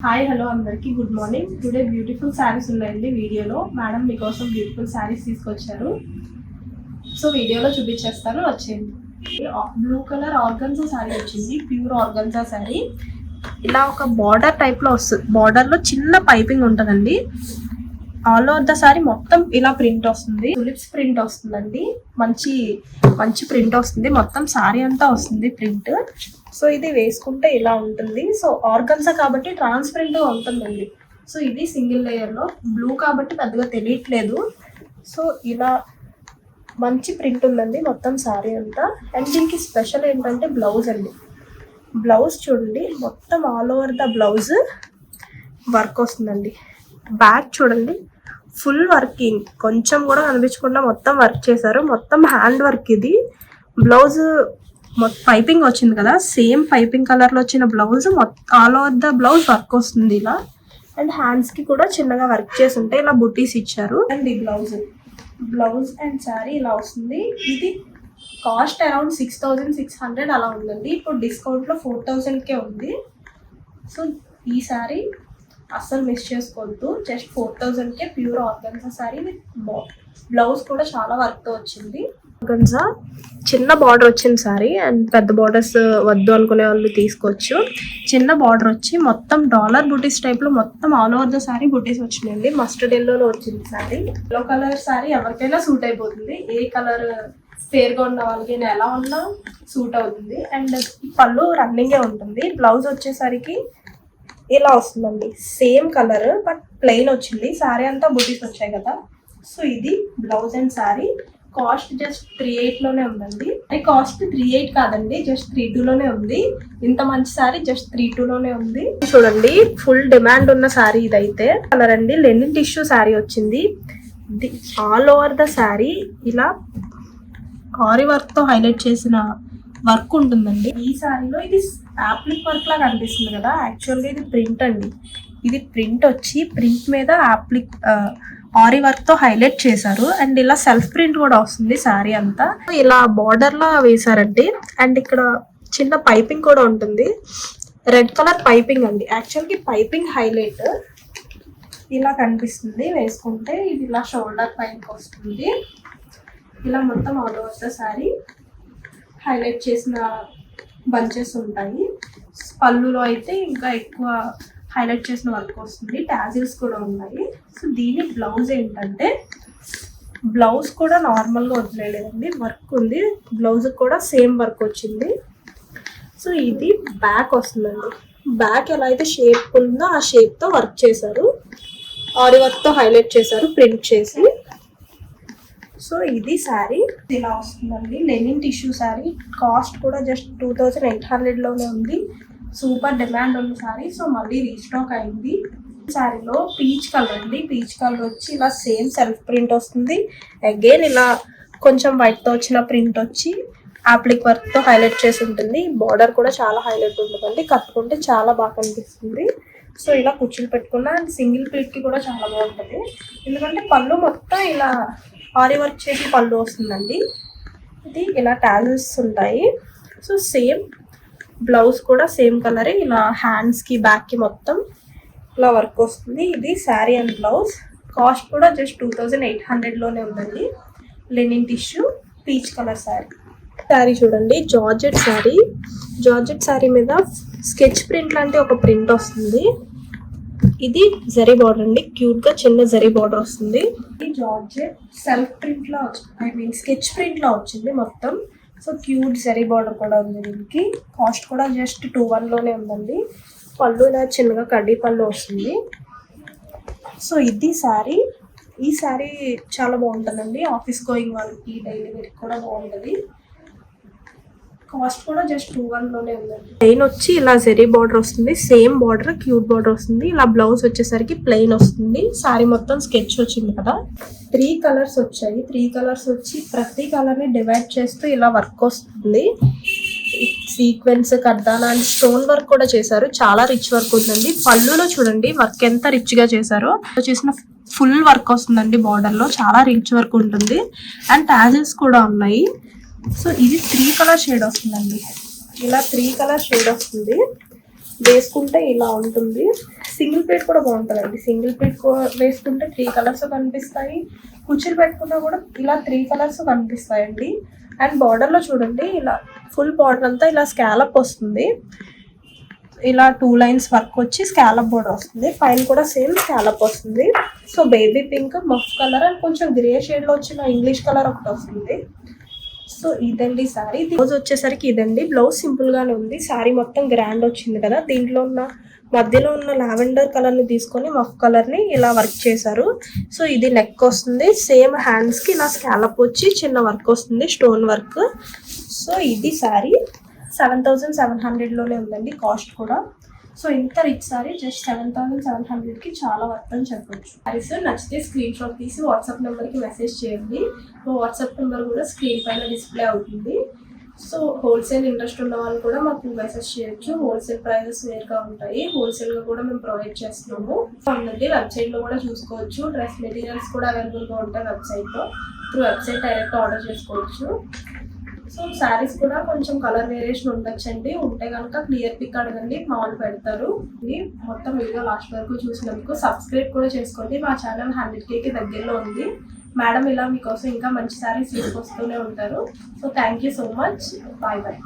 Hi hello అందరికీ good morning. Today beautiful saris ఉన్నాయండి. వీడియోలో మేడం మీకోసం బ్యూటిఫుల్ శారీస్ తీసుకొచ్చారు. సో వీడియోలో చూపించేస్తాను, వచ్చేయండి. బ్లూ కలర్ ఆర్గన్జా శారీ వచ్చింది, ప్యూర్ ఆర్గన్జా శారీ. ఇలా ఒక బార్డర్ టైప్లో వస్తుంది, బార్డర్లో చిన్న పైపింగ్ ఉంటుందండి. ఆల్ ఓవర్ ద శారీ మొత్తం ఇలా ప్రింట్ వస్తుంది, టులిప్స్ ప్రింట్ వస్తుందండి. మంచి మంచి ప్రింట్ వస్తుంది, మొత్తం శారీ అంతా వస్తుంది ప్రింట్. సో ఇది వేసుకుంటే ఇలా ఉంటుంది. సో ఆర్గన్జా కాబట్టి ట్రాన్స్పరెంట్గా ఉంటుందండి. సో ఇది సింగిల్ లేయర్లో బ్లూ కాబట్టి పెద్దగా తెలియట్లేదు. సో ఇలా మంచి ప్రింట్ ఉందండి మొత్తం శారీ అంతా. అండ్ దీనికి స్పెషల్ ఏంటంటే బ్లౌజ్ అండి. బ్లౌజ్ చూడండి, మొత్తం all over the blouse work వస్తుందండి. బ్యాక్ చూడండి, ఫుల్ వర్కింగ్, కొంచెం కూడా కనిపించకుండా మొత్తం వర్క్ చేశారు. మొత్తం హ్యాండ్ వర్క్ ఇది. బ్లౌజ్ పైపింగ్ వచ్చింది కదా, సేమ్ పైపింగ్ కలర్లో వచ్చిన blouse all over the blouse work వస్తుంది ఇలా. అండ్ హ్యాండ్స్కి కూడా చిన్నగా వర్క్ చేసి ఉంటే ఇలా బుటీస్ ఇచ్చారు. అండ్ ఈ బ్లౌజ్ అండ్ శారీ ఇలా వస్తుంది. ఇది కాస్ట్ అరౌండ్ 6,600 అలా ఉందండి. ఇప్పుడు డిస్కౌంట్లో 4,000కే ఉంది. సో ఈ శారీ అస్సలు మిస్ చేసుకోవద్దు. జస్ట్ 4,000కే pure organza sari with blouse కూడా చాలా వర్క్తో వచ్చింది. ఆర్గన్జా చిన్న బార్డర్ వచ్చింది శారీ. అండ్ పెద్ద బార్డర్స్ వద్దు అనుకునే వాళ్ళు తీసుకోవచ్చు. చిన్న బార్డర్ వచ్చి మొత్తం డాలర్ బుటీస్ టైప్లో మొత్తం ఆల్ ఓవర్ ద శారీ బుటీస్ వచ్చినాయండి. మస్టర్డ్ ఎల్లోలో వచ్చింది శారీ. ఎల్లో కలర్ శారీ ఎవరికైనా సూట్ అయిపోతుంది. ఏ కలర్ ఫేర్గా ఉన్న వాళ్ళకి ఎలా ఉన్నా సూట్ అవుతుంది. అండ్ పళ్ళు రన్నింగే ఉంటుంది. బ్లౌజ్ వచ్చేసరికి ఇలా వస్తుందండి, సేమ్ కలర్ బట్ ప్లెయిన్ వచ్చింది. శారీ అంతా బుటీస్ వచ్చాయి కదా. సో ఇది blouse and sari. Cost just 3,800లోనే ఉందండి. అది కాస్ట్ 3,800 కాదండి, జస్ట్ 3,200లోనే ఉంది. ఇంత మంచి శారీ జస్ట్ 3,200లోనే ఉంది. చూడండి, ఫుల్ డిమాండ్ ఉన్న శారీ ఇదైతే. కలర్ అండి, లెనిన్ టిష్యూ శారీ వచ్చింది. ఆల్ ఓవర్ ద శారీ ఇలా ఆరి వర్క్తో హైలైట్ చేసిన వర్క్ ఉంటుందండి. ఈ శారీలో ఇది యాప్లిక్ వర్క్ లాగా అనిపిస్తుంది కదా, యాక్చువల్గా ఇది ప్రింట్ అండి. ఇది ప్రింట్ వచ్చి ప్రింట్ మీద యాప్లిక్ ఆరి వర్క్ తో హైలైట్ చేశారు. అండ్ ఇలా సెల్ఫ్ ప్రింట్ కూడా వస్తుంది శారీ అంతా. ఇలా బార్డర్ లా వేశారండి. అండ్ ఇక్కడ చిన్న పైపింగ్ కూడా ఉంటుంది, రెడ్ కలర్ పైపింగ్ అండి. యాక్చువల్గా పైపింగ్ హైలైట్ ఇలా కనిపిస్తుంది వేసుకుంటే. ఇది ఇలా షోల్డర్ పైకి వస్తుంది. ఇలా మొత్తం all over the sari highlight చేసిన బంచెస్ ఉంటాయి. పళ్ళులో అయితే ఇంకా ఎక్కువ హైలైట్ చేసిన వర్క్ వస్తుంది. టాజిల్స్ కూడా ఉన్నాయి. సో దీని బ్లౌజ్ ఏంటంటే, బ్లౌజ్ కూడా నార్మల్గా వదిలేదండి, వర్క్ ఉంది. బ్లౌజ్ కూడా సేమ్ వర్క్ వచ్చింది. సో ఇది బ్యాక్ వస్తుందండి. బ్యాక్ ఎలా అయితే షేప్ ఉందో ఆ షేప్తో వర్క్ చేశారు. ఆరి వర్క్తో హైలైట్ చేశారు ప్రింట్ చేసి. సో ఇది శారీ ఇలా వస్తుందండి, లెనిన్ టిష్యూ శారీ. కాస్ట్ కూడా జస్ట్ 2,800లోనే ఉంది. సూపర్ డిమాండ్ ఉన్న శారీ. సో మళ్ళీ రీస్టాక్ అయింది. శారీలో పీచ్ కలర్ అండి. పీచ్ కలర్ వచ్చి ఇలా సేమ్ సెల్ఫ్ ప్రింట్ వస్తుంది. అగైన్ ఇలా కొంచెం వైట్తో వచ్చిన ప్రింట్ వచ్చి యాప్లిక్ వర్క్తో హైలైట్ చేసి ఉంటుంది. బార్డర్ కూడా చాలా హైలైట్ ఉంటుందండి, కట్టుకుంటే చాలా బాగా కనిపిస్తుంది. సో ఇలా కుచ్చులు పెట్టుకున్న అండ్ సింగిల్ ప్లీట్కి కూడా చాలా బాగుంటుంది. ఎందుకంటే పళ్ళు మొత్తం ఇలా ఆరి వర్క్ చేసి పళ్ళు వస్తుందండి. ఇది ఇలా టాజిల్స్ ఉంటాయి. సో సేమ్ బ్లౌజ్ కూడా సేమ్ కలరే. ఇలా హ్యాండ్స్కి బ్యాక్కి మొత్తం ఇలా వర్క్ వస్తుంది. ఇది శారీ అండ్ బ్లౌజ్. కాస్ట్ కూడా జస్ట్ 2,800లోనే ఉందండి. Linen tissue peach colour sari చూడండి, జార్జెట్ శారీ. జార్జెట్ శారీ మీద స్కెచ్ ప్రింట్ లాంటి ఒక ప్రింట్ వస్తుంది. ఇది జరీ బార్డర్ అండి, క్యూట్గా చిన్న జరీ బార్డర్ వస్తుంది. ఇది జార్జెట్ సెల్ఫ్ ప్రింట్లో స్కెచ్ ప్రింట్లో వచ్చింది మొత్తం. సో క్యూట్ జరీ బార్డర్ కూడా ఉంది దీనికి. కాస్ట్ కూడా జస్ట్ 2,100లోనే ఉందండి. పళ్ళు ఇలా చిన్నగా కడ్డీ పళ్ళు వస్తుంది. సో ఇది శారీ. ఈ శారీ చాలా బాగుంటుందండి, ఆఫీస్ గోయింగ్ వాళ్ళకి డైలీ వేర్ కూడా బాగుంటుంది. కాస్ట్ కూడా జస్ట్ 2,100లోనే ఉందండి. ప్లెయిన్ వచ్చి ఇలా జరీ బార్డర్ వస్తుంది, సేమ్ బార్డర్ క్యూట్ బార్డర్ వస్తుంది. ఇలా బ్లౌజ్ వచ్చేసరికి ప్లెయిన్ వస్తుంది. శారీ మొత్తం స్కెచ్ వచ్చింది కదా. 3 కలర్స్ వచ్చాయి. 3 కలర్స్ వచ్చి ప్రతి కలర్ని డివైడ్ చేస్తూ ఇలా వర్క్ వస్తుంది. సీక్వెన్స్, కడ్డాన అండ్ స్టోన్ వర్క్ కూడా చేశారు. చాలా రిచ్ వర్క్ ఉందండి. పళ్ళులో చూడండి వర్క్ ఎంత రిచ్గా చేశారో. చేసిన ఫుల్ వర్క్ వస్తుందండి బార్డర్లో, చాలా రిచ్ వర్క్ ఉంటుంది. అండ్ టాజిల్స్ కూడా ఉన్నాయి. సో ఇది 3 కలర్ షేడ్ వస్తుందండి. ఇలా 3 కలర్ షేడ్ వస్తుంది. వేసుకుంటే ఇలా ఉంటుంది. సింగిల్ ప్లేట్ కూడా బాగుంటుందండి. సింగిల్ ప్లేట్ వేసుకుంటే 3 కలర్స్ కనిపిస్తాయి. కుర్చీలు పెట్టుకున్నా కూడా ఇలా 3 కలర్స్ కనిపిస్తాయండి. అండ్ బార్డర్లో చూడండి, ఇలా ఫుల్ బార్డర్ అంతా ఇలా స్కాలప్ వస్తుంది. ఇలా 2 లైన్స్ వర్క్ వచ్చి స్కాలప్ బోర్డర్ వస్తుంది. పైన కూడా సేమ్ స్కాలప్ వస్తుంది. So baby pink, మఫ్ colour and కొంచెం గ్రే షేడ్లో వచ్చిన ఇంగ్లీష్ కలర్ ఒకటి వస్తుంది. సో ఇదండి శారీ. బ్లౌజ్ వచ్చేసరికి ఇదండి. బ్లౌజ్ సింపుల్గానే ఉంది. శారీ మొత్తం గ్రాండ్ వచ్చింది కదా, దీంట్లో ఉన్న మధ్యలో ఉన్న లావెండర్ కలర్ని తీసుకొని మఫ్ కలర్ని ఇలా వర్క్ చేశారు. సో ఇది నెక్ వస్తుంది. సేమ్ హ్యాండ్స్కి ఇలా స్కాలప్ వచ్చి చిన్న వర్క్ వస్తుంది, స్టోన్ వర్క్. సో ఇది శారీ 7700లోనే ఉందండి కాస్ట్ కూడా. సో ఇంత రిచ్ సారీ జస్ట్ 7700కి చాలా వర్త్ అని చెప్పొచ్చు. సారీస్ నచ్చితే స్క్రీన్ షాట్ తీసి వాట్సాప్ నెంబర్కి మెసేజ్ చేయండి. వాట్సాప్ నెంబర్ కూడా స్క్రీన్ పైన డిస్ప్లే అవుతుంది. సో హోల్సేల్ ఇంట్రెస్ట్ ఉన్న వాళ్ళు కూడా మాకు మెసేజ్ చేయొచ్చు. హోల్సేల్ ప్రైజెస్ వేరుగా ఉంటాయి. హోల్సేల్గా కూడా మేము ప్రొవైడ్ చేస్తున్నాము. ఉందండి, వెబ్సైట్లో కూడా చూసుకోవచ్చు. డ్రెస్ మెటీరియల్స్ కూడా అవైలబుల్గా ఉంటాయి వెబ్సైట్లో. త్రూ వెబ్సైట్ డైరెక్ట్ ఆర్డర్ చేసుకోవచ్చు. సో శారీస్ కూడా కొంచెం కలర్ వేరియేషన్ ఉండొచ్చండి. ఉంటే కనుక క్లియర్ పిక్ అడగండి, మామూలు పెడతారు. మొత్తం వీడియో లాస్ట్ వరకు చూసినందుకు సబ్స్క్రైబ్ కూడా చేసుకోండి. మా ఛానల్ 100Kకి దగ్గరలో ఉంది. మేడం ఇలా మీకోసం ఇంకా మంచి శారీస్ తీసుకొస్తూనే ఉంటారు. So thank you so much. Bye bye.